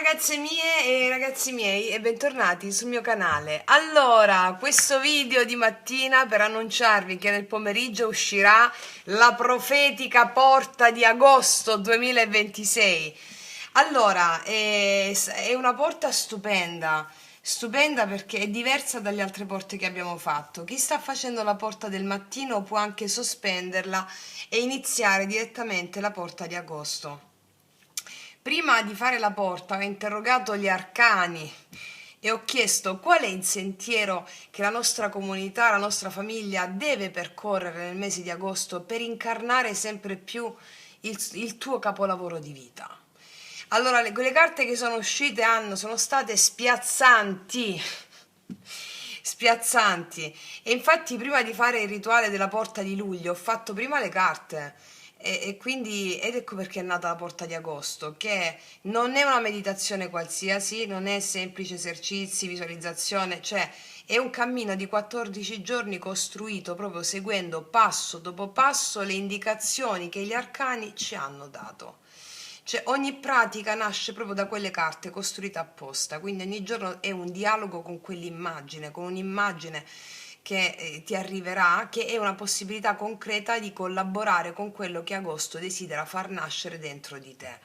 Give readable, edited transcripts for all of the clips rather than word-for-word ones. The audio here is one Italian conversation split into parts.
ragazze mie e ragazzi miei e bentornati sul mio canale. Allora, questo video di mattina per annunciarvi che nel pomeriggio uscirà la profetica porta di agosto 2026. Allora, è una porta stupenda, stupenda perché è diversa dalle altre porte che abbiamo fatto. Chi sta facendo la porta del mattino può anche sospenderla e iniziare direttamente la porta di agosto. Prima di fare la porta ho interrogato gli arcani e ho chiesto qual è il sentiero che la nostra comunità, la nostra famiglia deve percorrere nel mese di agosto per incarnare sempre più il tuo capolavoro di vita. Allora, quelle carte che sono uscite sono state spiazzanti, spiazzanti. E infatti prima di fare il rituale della porta di luglio ho fatto prima le carte ed ecco perché è nata la porta di agosto, che non è una meditazione qualsiasi, non è semplice esercizi, visualizzazione, cioè è un cammino di 14 giorni costruito proprio seguendo passo dopo passo le indicazioni che gli arcani ci hanno dato. Cioè ogni pratica nasce proprio da quelle carte costruite apposta, quindi ogni giorno è un dialogo con quell'immagine, con un'immagine che ti arriverà, che è una possibilità concreta di collaborare con quello che agosto desidera far nascere dentro di te.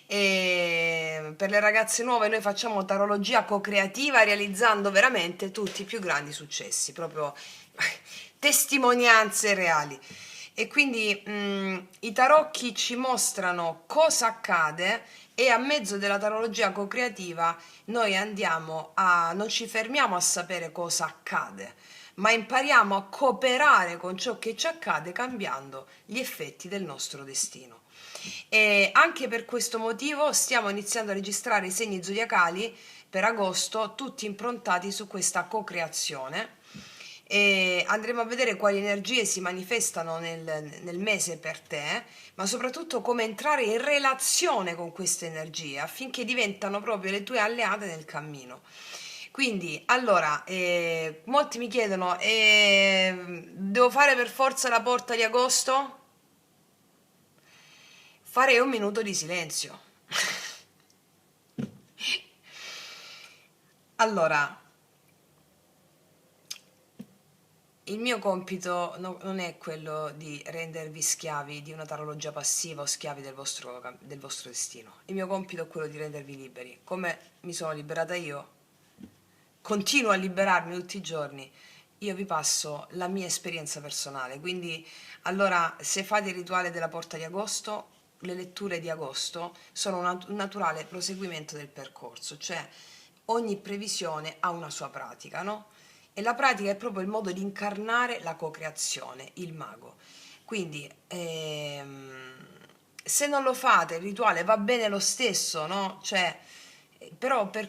E per le ragazze nuove noi facciamo tarologia co-creativa realizzando veramente tutti i più grandi successi, proprio testimonianze reali. E quindi i tarocchi ci mostrano cosa accade e a mezzo della tarologia co-creativa noi non ci fermiamo a sapere cosa accade, ma impariamo a cooperare con ciò che ci accade cambiando gli effetti del nostro destino. E anche per questo motivo stiamo iniziando a registrare i segni zodiacali per agosto, tutti improntati su questa co-creazione. E andremo a vedere quali energie si manifestano nel mese per te, ma soprattutto come entrare in relazione con queste energie affinché diventano proprio le tue alleate nel cammino. Quindi, allora, molti mi chiedono, devo fare per forza la porta di agosto? Farei un minuto di silenzio. Allora, il mio compito non è quello di rendervi schiavi di una tarologia passiva o schiavi del vostro destino. Il mio compito è quello di rendervi liberi. Come mi sono liberata io, continuo a liberarmi tutti i giorni. Io vi passo la mia esperienza personale. Quindi, allora, se fate il rituale della porta di agosto, le letture di agosto sono un naturale proseguimento del percorso, cioè ogni previsione ha una sua pratica, no? E la pratica è proprio il modo di incarnare la co-creazione, il mago. Quindi, se non lo fate, il rituale va bene lo stesso, no? Cioè, però per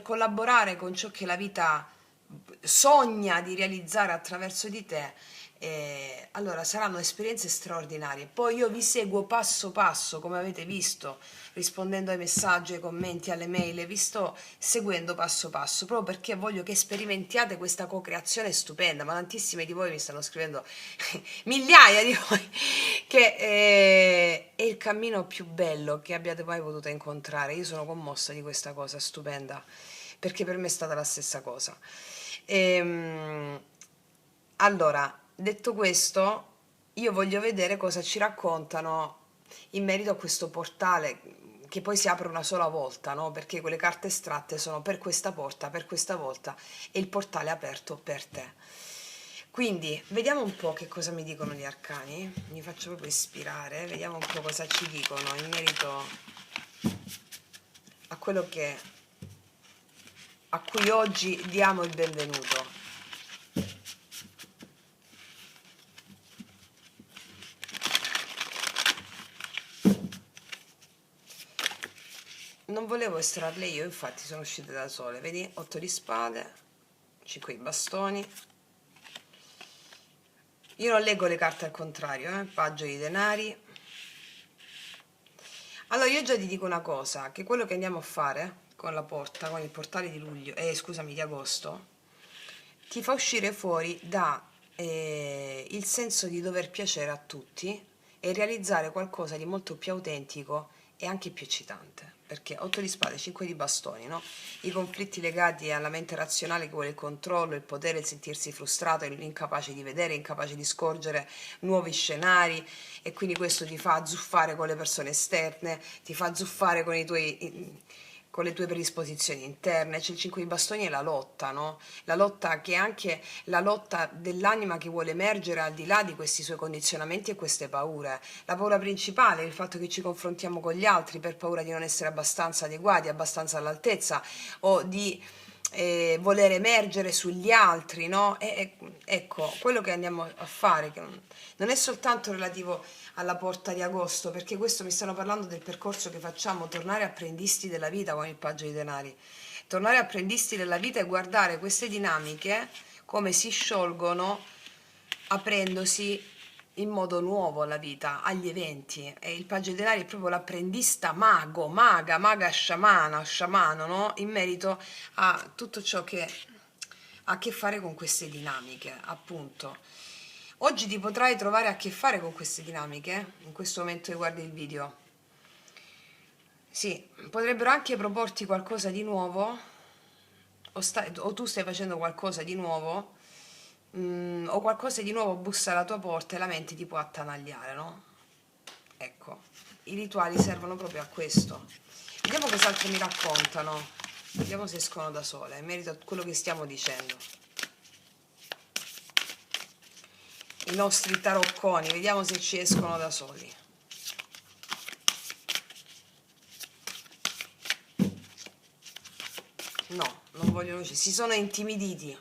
collaborare con ciò che la vita sogna di realizzare attraverso di te, allora saranno esperienze straordinarie. Poi io vi seguo passo passo, come avete visto, rispondendo ai messaggi, ai commenti, alle mail, vi sto seguendo passo passo, proprio perché voglio che sperimentiate questa co-creazione stupenda. Ma tantissime di voi mi stanno scrivendo, migliaia di voi, che è il cammino più bello che abbiate mai potuto incontrare. Io sono commossa di questa cosa stupenda, perché per me è stata la stessa cosa. Ehm, allora, detto questo, io voglio vedere cosa ci raccontano in merito a questo portale che poi si apre una sola volta, no? Perché quelle carte estratte sono per questa porta, per questa volta, e il portale è aperto per te. Quindi, vediamo un po' che cosa mi dicono gli arcani. Mi faccio proprio ispirare, vediamo un po' cosa ci dicono in merito a quello a cui oggi diamo il benvenuto. Non volevo estrarle io, infatti sono uscite da sole. Vedi? 8 di spade, 5 di bastoni. Io non leggo le carte al contrario, paggio di denari. Allora io già ti dico una cosa, che quello che andiamo a fare con la porta, con il portale di luglio, scusami, di agosto, ti fa uscire fuori da il senso di dover piacere a tutti e realizzare qualcosa di molto più autentico è anche più eccitante, perché 8 di spade, 5 di bastoni, no? I conflitti legati alla mente razionale che vuole il controllo, il potere, il sentirsi frustrato, l'incapace di vedere, incapace di scorgere nuovi scenari, e quindi questo ti fa azzuffare con le persone esterne, ti fa azzuffare con con le tue predisposizioni interne. C'è il 5 di bastoni e la lotta, no? La lotta che è anche la lotta dell'anima che vuole emergere al di là di questi suoi condizionamenti e queste paure. La paura principale è il fatto che ci confrontiamo con gli altri per paura di non essere abbastanza adeguati, abbastanza all'altezza, o di voler emergere sugli altri, no? Ecco, quello che andiamo a fare, che non è soltanto relativo alla porta di agosto, perché questo mi stanno parlando del percorso che facciamo, tornare apprendisti della vita con il Paggio di Denari. Tornare apprendisti della vita e guardare queste dinamiche come si sciolgono aprendosi in modo nuovo alla vita, agli eventi. E il Paggio dei Denari è proprio l'apprendista mago, maga, sciamana, sciamano, no? In merito a tutto ciò che ha a che fare con queste dinamiche, appunto. Oggi ti potrai trovare a che fare con queste dinamiche, in questo momento che guardi il video. Sì, potrebbero anche proporti qualcosa di nuovo, o tu stai facendo qualcosa di nuovo, o qualcosa di nuovo bussa alla tua porta e la mente ti può attanagliare, no? Ecco, i rituali servono proprio a questo. Vediamo cos'altro mi raccontano, vediamo se escono da sole, in merito a quello che stiamo dicendo. I nostri tarocconi, vediamo se ci escono da soli. No, non vogliono uscire, si sono intimiditi.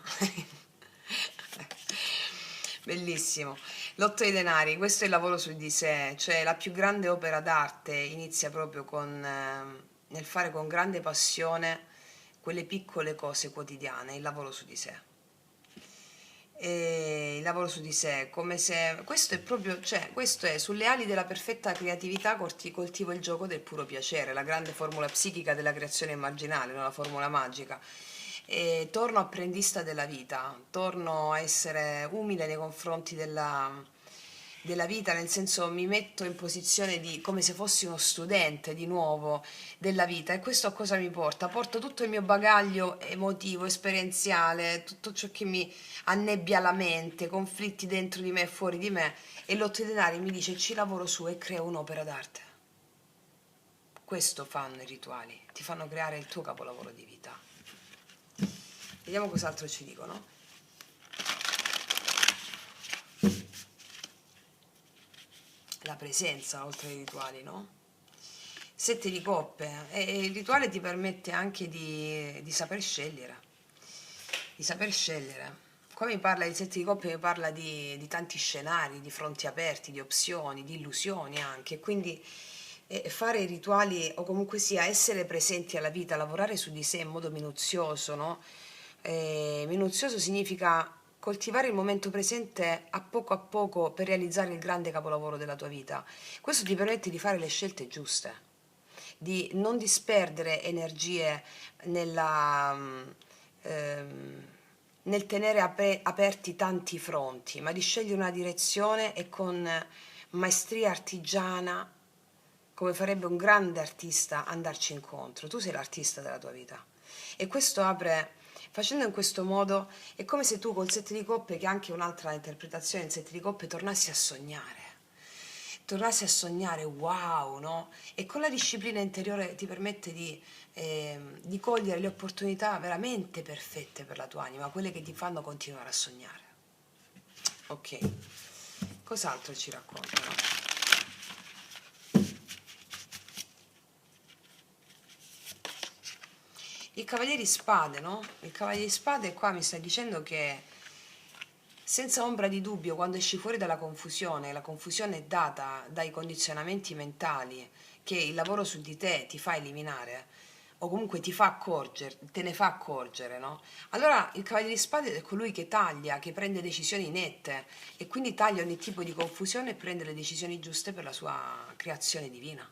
Bellissimo. L'otto dei denari, questo è il lavoro su di sé, cioè la più grande opera d'arte inizia proprio nel fare con grande passione quelle piccole cose quotidiane, il lavoro su di sé. E il lavoro su di sé, come se questo è proprio, cioè, questo è sulle ali della perfetta creatività coltivo il gioco del puro piacere, la grande formula psichica della creazione marginale, no? La formula magica. E torno apprendista della vita, torno a essere umile nei confronti della vita, nel senso mi metto in posizione di come se fossi uno studente di nuovo della vita. E questo a cosa mi porta? Porto tutto il mio bagaglio emotivo, esperienziale, tutto ciò che mi annebbia la mente, conflitti dentro di me e fuori di me, e l'otto di denari mi dice ci lavoro su e creo un'opera d'arte. Questo fanno i rituali, ti fanno creare il tuo capolavoro di vita. Vediamo cos'altro ci dicono. La presenza oltre ai rituali, no? Sette di coppe, e il rituale ti permette anche di saper scegliere, di saper scegliere. Qua mi parla di sette di coppe, mi parla di tanti scenari, di fronti aperti, di opzioni, di illusioni anche, quindi fare i rituali, o comunque sia essere presenti alla vita, lavorare su di sé in modo minuzioso, no? Minuzioso significa coltivare il momento presente a poco per realizzare il grande capolavoro della tua vita. Questo ti permette di fare le scelte giuste, di non disperdere energie nella, ehm, nel tenere aperti tanti fronti, ma di scegliere una direzione e con maestria artigiana, come farebbe un grande artista, andarci incontro. Tu sei l'artista della tua vita. E questo apre, facendo in questo modo, è come se tu col sette di coppe, che è anche un'altra interpretazione del sette di coppe, tornassi a sognare. Tornassi a sognare, wow, no? E con la disciplina interiore ti permette di cogliere le opportunità veramente perfette per la tua anima, quelle che ti fanno continuare a sognare. Ok, cos'altro ci raccontano? Il cavaliere di spade, no? Il cavaliere di spade qua mi sta dicendo che senza ombra di dubbio, quando esci fuori dalla confusione, la confusione è data dai condizionamenti mentali che il lavoro su di te ti fa eliminare, o comunque ti fa accorgere, te ne fa accorgere, no? Allora il cavaliere di spade è colui che taglia, che prende decisioni nette, e quindi taglia ogni tipo di confusione e prende le decisioni giuste per la sua creazione divina,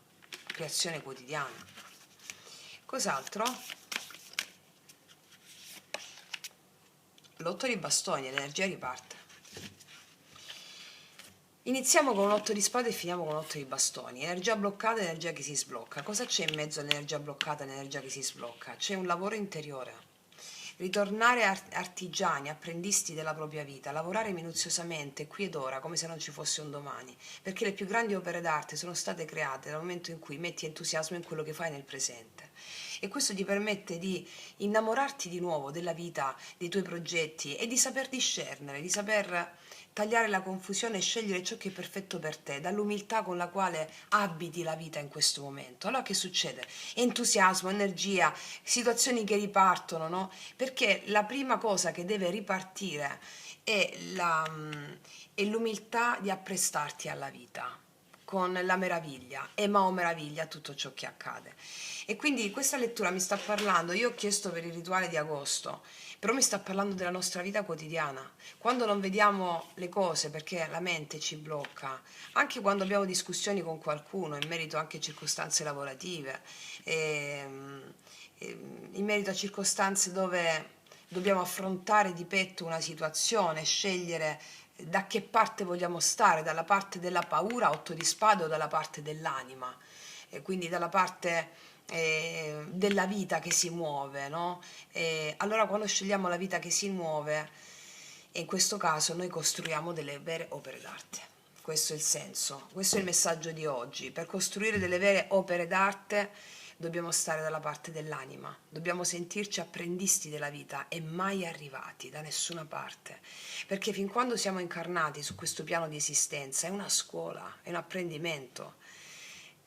creazione quotidiana. Cos'altro? L'otto di bastoni, l'energia riparte. Iniziamo con un 8 di spade e finiamo con un 8 di bastoni. Energia bloccata, energia che si sblocca. Cosa c'è in mezzo all'energia bloccata e all'energia che si sblocca? C'è un lavoro interiore. Ritornare artigiani, apprendisti della propria vita, lavorare minuziosamente qui ed ora come se non ci fosse un domani, perché le più grandi opere d'arte sono state create dal momento in cui metti entusiasmo in quello che fai nel presente. E questo ti permette di innamorarti di nuovo della vita, dei tuoi progetti e di saper discernere, di saper tagliare la confusione e scegliere ciò che è perfetto per te, dall'umiltà con la quale abiti la vita in questo momento. Allora che succede? Entusiasmo, energia, situazioni che ripartono, no? Perché la prima cosa che deve ripartire è è l'umiltà di apprestarti alla vita con la meraviglia e ma oh meraviglia tutto ciò che accade. E quindi questa lettura mi sta parlando, io ho chiesto per il rituale di agosto, però mi sta parlando della nostra vita quotidiana, quando non vediamo le cose perché la mente ci blocca, anche quando abbiamo discussioni con qualcuno in merito anche a circostanze lavorative, ehm, in merito a circostanze dove dobbiamo affrontare di petto una situazione, scegliere da che parte vogliamo stare, dalla parte della paura, 8 di spade, o dalla parte dell'anima, e quindi dalla parte della vita che si muove, no? Allora quando scegliamo la vita che si muove, in questo caso noi costruiamo delle vere opere d'arte. Questo è il senso, questo è il messaggio di oggi. Per costruire delle vere opere d'arte dobbiamo stare dalla parte dell'anima, dobbiamo sentirci apprendisti della vita e mai arrivati da nessuna parte, perché fin quando siamo incarnati su questo piano di esistenza è una scuola, è un apprendimento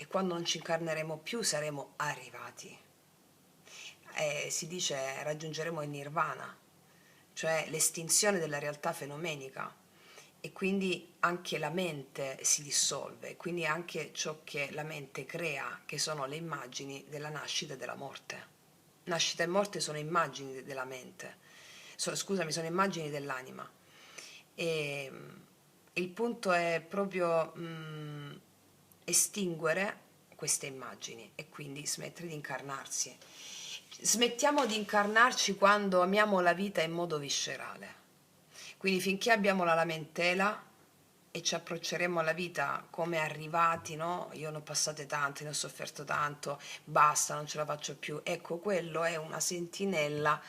e quando non ci incarneremo più saremo arrivati. Si dice raggiungeremo il nirvana, cioè l'estinzione della realtà fenomenica e quindi anche la mente si dissolve, quindi anche ciò che la mente crea, che sono le immagini della nascita e della morte. Nascita e morte sono immagini della mente, scusami, sono immagini dell'anima. E il punto è proprio estinguere queste immagini e quindi smettere di incarnarsi. Smettiamo di incarnarci quando amiamo la vita in modo viscerale. Quindi finché abbiamo la lamentela e ci approcceremo alla vita come arrivati, no? Io ne ho passate tante, ne ho sofferto tanto, basta, non ce la faccio più. Ecco, quello è una sentinella.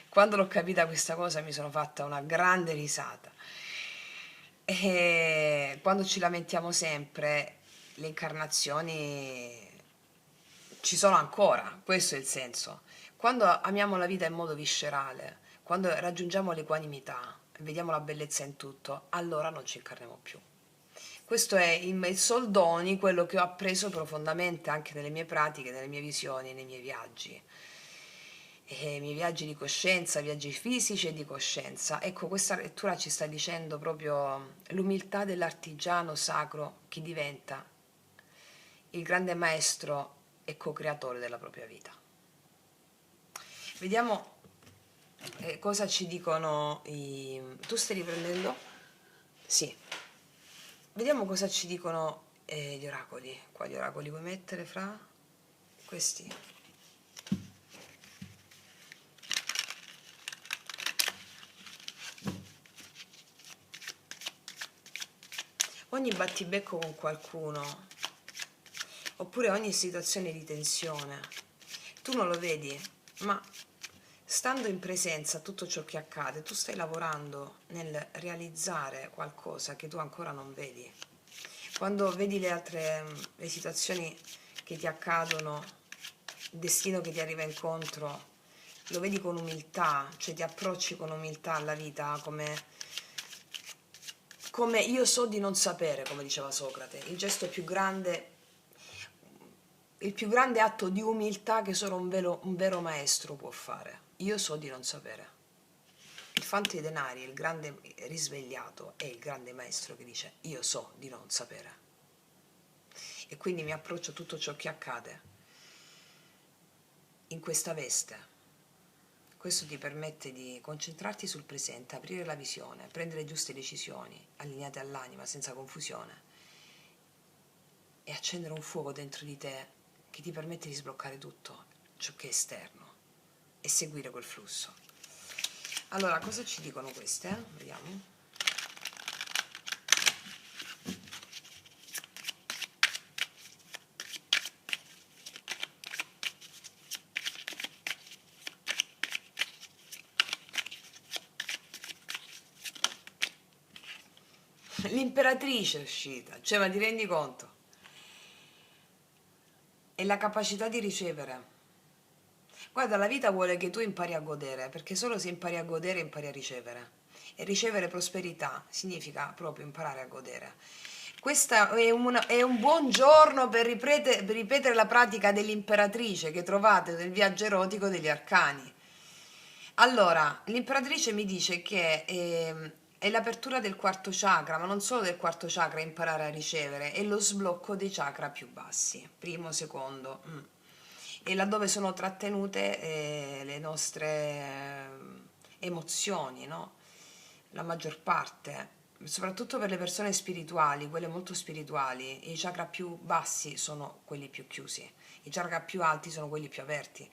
Quando l'ho capita questa cosa mi sono fatta una grande risata. E quando ci lamentiamo sempre, le incarnazioni ci sono ancora, questo è il senso. Quando amiamo la vita in modo viscerale, quando raggiungiamo l'equanimità, vediamo la bellezza in tutto, allora non ci incarniamo più. Questo è il soldoni, quello che ho appreso profondamente anche nelle mie pratiche, nelle mie visioni, nei miei viaggi. E i miei viaggi di coscienza, viaggi fisici e di coscienza. Ecco, questa lettura ci sta dicendo proprio l'umiltà dell'artigiano sacro che diventa il grande maestro e co-creatore della propria vita. Vediamo cosa ci dicono i... Tu stai riprendendo? Sì. Vediamo cosa ci dicono gli oracoli. Quali oracoli vuoi mettere fra questi? Ogni battibecco con qualcuno, oppure ogni situazione di tensione, tu non lo vedi, ma stando in presenza a tutto ciò che accade, tu stai lavorando nel realizzare qualcosa che tu ancora non vedi. Quando vedi le situazioni che ti accadono, il destino che ti arriva incontro, lo vedi con umiltà, cioè ti approcci con umiltà alla vita come io so di non sapere, come diceva Socrate, il gesto più grande, il più grande atto di umiltà che solo un vero maestro può fare. Io so di non sapere. Il fante dei denari, il grande risvegliato, è il grande maestro che dice io so di non sapere. E quindi mi approccio a tutto ciò che accade in questa veste. Questo ti permette di concentrarti sul presente, aprire la visione, prendere giuste decisioni, allineate all'anima, senza confusione, e accendere un fuoco dentro di te che ti permette di sbloccare tutto ciò che è esterno e seguire quel flusso. Allora, cosa ci dicono queste? Vediamo. l'imperatrice è uscita, cioè ma ti rendi conto? È la capacità di ricevere. Guarda, la vita vuole che tu impari a godere, perché solo se impari a godere impari a ricevere. E ricevere prosperità significa proprio imparare a godere. Questo è un buon giorno per ripetere la pratica dell'imperatrice che trovate nel viaggio erotico degli arcani. Allora, l'imperatrice mi dice che è l'apertura del quarto chakra, ma non solo del quarto chakra imparare a ricevere, è lo sblocco dei chakra più bassi, primo, secondo. E laddove sono trattenute le nostre emozioni, no? La maggior parte, soprattutto per le persone spirituali, quelle molto spirituali, i chakra più bassi sono quelli più chiusi, i chakra più alti sono quelli più aperti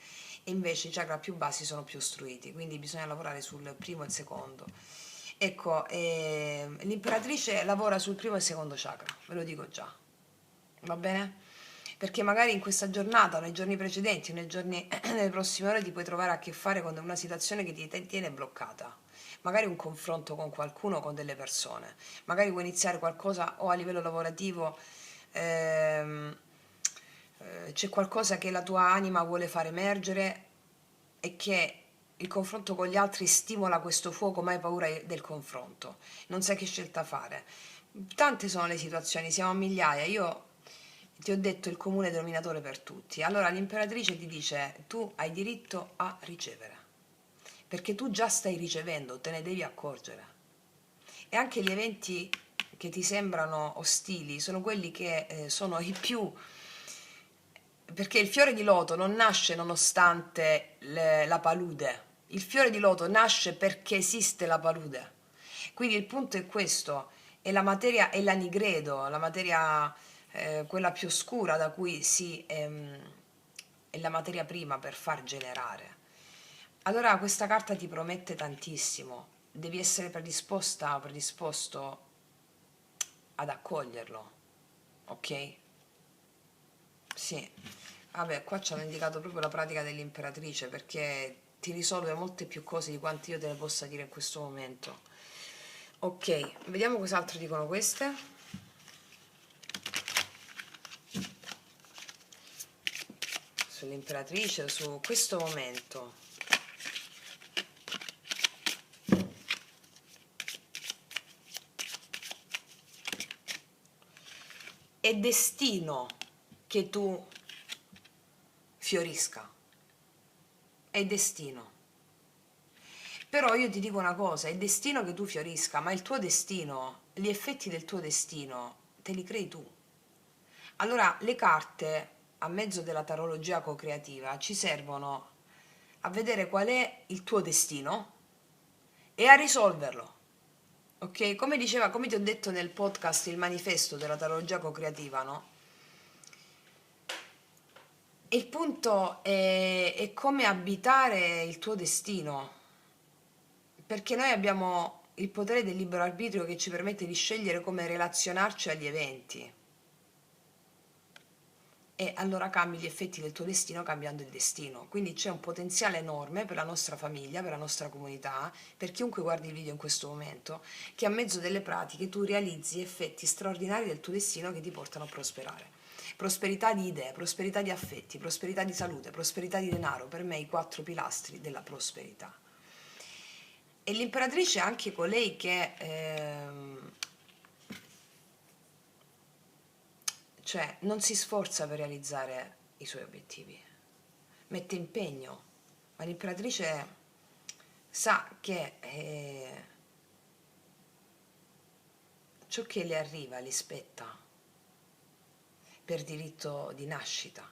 e invece i chakra più bassi sono più ostruiti, quindi bisogna lavorare sul primo e il secondo. Ecco, l'imperatrice lavora sul primo e secondo chakra, ve lo dico già, va bene? Perché magari in questa giornata, nei giorni precedenti, nelle prossime ore ti puoi trovare a che fare con una situazione che ti tiene bloccata. Magari un confronto con qualcuno, con delle persone. Magari vuoi iniziare qualcosa o a livello lavorativo ehm, c'è qualcosa che la tua anima vuole far emergere e che il confronto con gli altri stimola questo fuoco, ma hai paura del confronto, non sai che scelta fare. Tante sono le situazioni, siamo a migliaia. Io ti ho detto il comune denominatore per tutti. Allora l'imperatrice ti dice: tu hai diritto a ricevere, perché tu già stai ricevendo, te ne devi accorgere. E anche gli eventi che ti sembrano ostili sono quelli che sono i più, perché il fiore di loto non nasce nonostante la palude, il fiore di loto nasce perché esiste la palude. Quindi il punto è questo, è la materia, è l'anigredo, la materia quella più oscura da cui è la materia prima per far generare. Allora questa carta ti promette tantissimo, devi essere predisposta o predisposto ad accoglierlo, ok? Sì, vabbè, qua ci hanno indicato proprio la pratica dell'imperatrice perché ti risolve molte più cose di quanto io te ne possa dire in questo momento. Ok, vediamo cos'altro dicono queste. Sull'imperatrice, su questo momento. È destino che tu fiorisca, è destino. Però io ti dico una cosa, è destino che tu fiorisca, ma il tuo destino, gli effetti del tuo destino, te li crei tu. Allora, le carte, a mezzo della tarologia co-creativa, ci servono a vedere qual è il tuo destino e a risolverlo. Ok? Come ti ho detto nel podcast Il manifesto della tarologia co-creativa, no? Il punto è come abitare il tuo destino, perché noi abbiamo il potere del libero arbitrio che ci permette di scegliere come relazionarci agli eventi. E allora cambi gli effetti del tuo destino cambiando il destino. Quindi c'è un potenziale enorme per la nostra famiglia, per la nostra comunità, per chiunque guardi il video in questo momento, che a mezzo delle pratiche tu realizzi effetti straordinari del tuo destino che ti portano a prosperare. Prosperità di idee, prosperità di affetti, prosperità di salute, prosperità di denaro, per me i 4 pilastri della prosperità. E l'imperatrice è anche colei che cioè non si sforza per realizzare i suoi obiettivi, mette impegno, ma l'imperatrice sa che ciò che le arriva le spetta per diritto di nascita.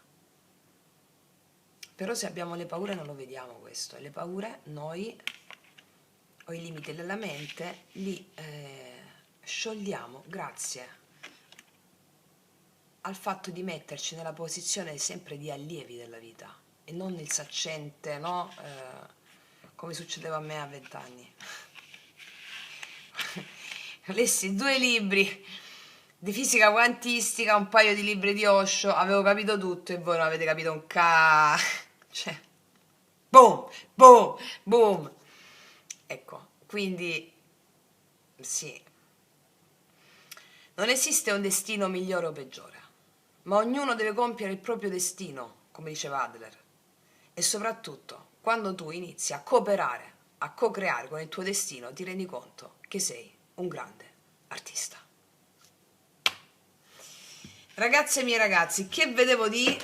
Però se abbiamo le paure non lo vediamo questo, e le paure noi, o i limiti della mente, li sciogliamo grazie al fatto di metterci nella posizione sempre di allievi della vita e non il saccente, no? Come succedeva a me a 20 anni. Lessi 2 libri di fisica quantistica, un paio di libri di Osho, avevo capito tutto e voi non avete capito un cioè, boom, boom, boom. Ecco, quindi sì, Non esiste un destino migliore o peggiore, ma ognuno deve compiere il proprio destino, come diceva Adler. E soprattutto, quando tu inizi a cooperare, a co-creare con il tuo destino, ti rendi conto che sei un grande artista. Ragazze e miei ragazzi, che vedevo di...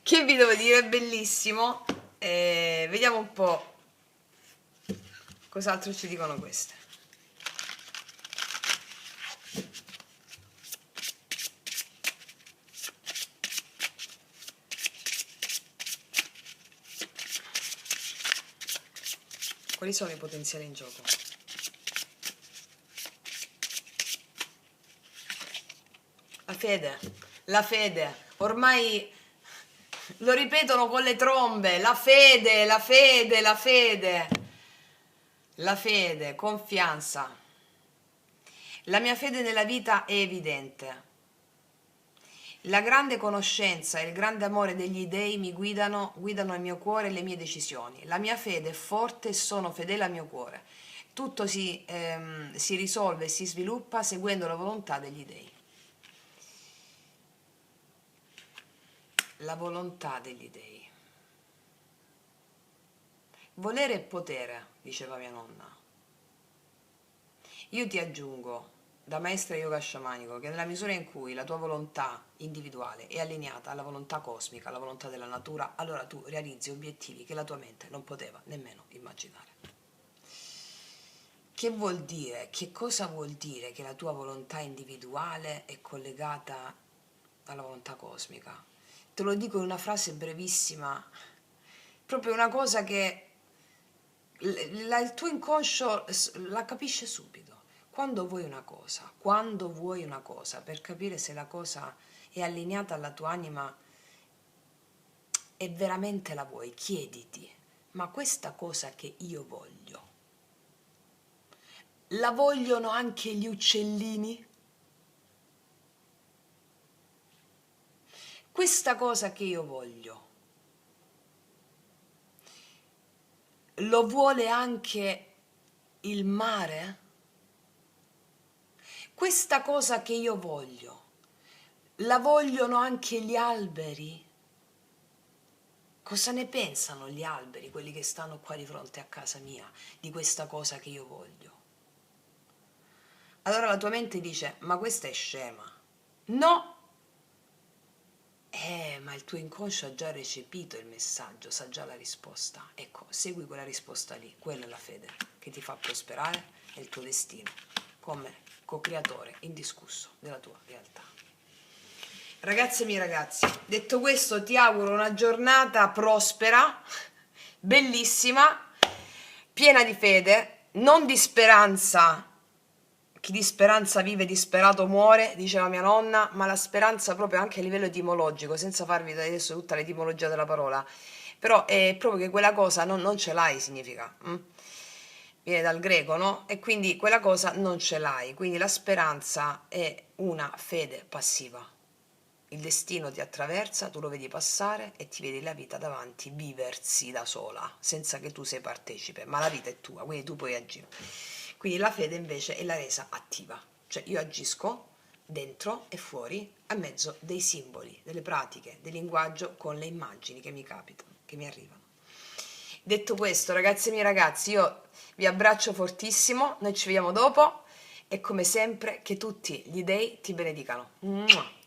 che vi devo dire, è bellissimo. Vediamo un po' cos'altro ci dicono queste. Quali sono i potenziali in gioco? La fede, ormai lo ripetono con le trombe, la fede, la fede, la fede, la fede, confianza. La mia fede nella vita è evidente. La grande conoscenza e il grande amore degli dèi mi guidano il mio cuore e le mie decisioni. La mia fede è forte e sono fedele al mio cuore. Tutto si risolve e si sviluppa seguendo la volontà degli dèi. La volontà degli dèi. Volere e potere, diceva mia nonna. Io ti aggiungo, da maestra yoga sciamanico, che nella misura in cui la tua volontà individuale è allineata alla volontà cosmica, alla volontà della natura, allora tu realizzi obiettivi che la tua mente non poteva nemmeno immaginare. Che vuol dire? Che cosa vuol dire che la tua volontà individuale è collegata alla volontà cosmica? Te lo dico in una frase brevissima, proprio una cosa che il tuo inconscio la capisce subito. Quando vuoi una cosa, per capire se la cosa è allineata alla tua anima e veramente la vuoi, chiediti, ma questa cosa che io voglio, la vogliono anche gli uccellini? Questa cosa che io voglio, lo vuole anche il mare? Questa cosa che io voglio, la vogliono anche gli alberi? Cosa ne pensano gli alberi, quelli che stanno qua di fronte a casa mia, di questa cosa che io voglio? Allora la tua mente dice, ma questa è scema. No! Ma il tuo inconscio ha già recepito il messaggio, sa già la risposta. Ecco, segui quella risposta lì, quella è la fede che ti fa prosperare nel tuo destino, come co-creatore indiscusso della tua realtà. Ragazzi e miei ragazzi, detto questo ti auguro una giornata prospera, bellissima, piena di fede, non di speranza. Chi di speranza vive, disperato muore, diceva mia nonna, ma la speranza proprio anche a livello etimologico, senza farvi adesso tutta l'etimologia della parola, però è proprio che quella cosa non ce l'hai, significa. Viene dal greco, no? E quindi quella cosa non ce l'hai, quindi la speranza è una fede passiva. Il destino ti attraversa, tu lo vedi passare e ti vedi la vita davanti viversi da sola, senza che tu sei partecipe, ma la vita è tua, quindi tu puoi agire. Quindi la fede invece è la resa attiva, cioè io agisco dentro e fuori a mezzo dei simboli, delle pratiche, del linguaggio con le immagini che mi capitano, che mi arrivano. Detto questo, ragazzi e miei ragazzi, io vi abbraccio fortissimo, noi ci vediamo dopo e come sempre che tutti gli dei ti benedicano. Mua.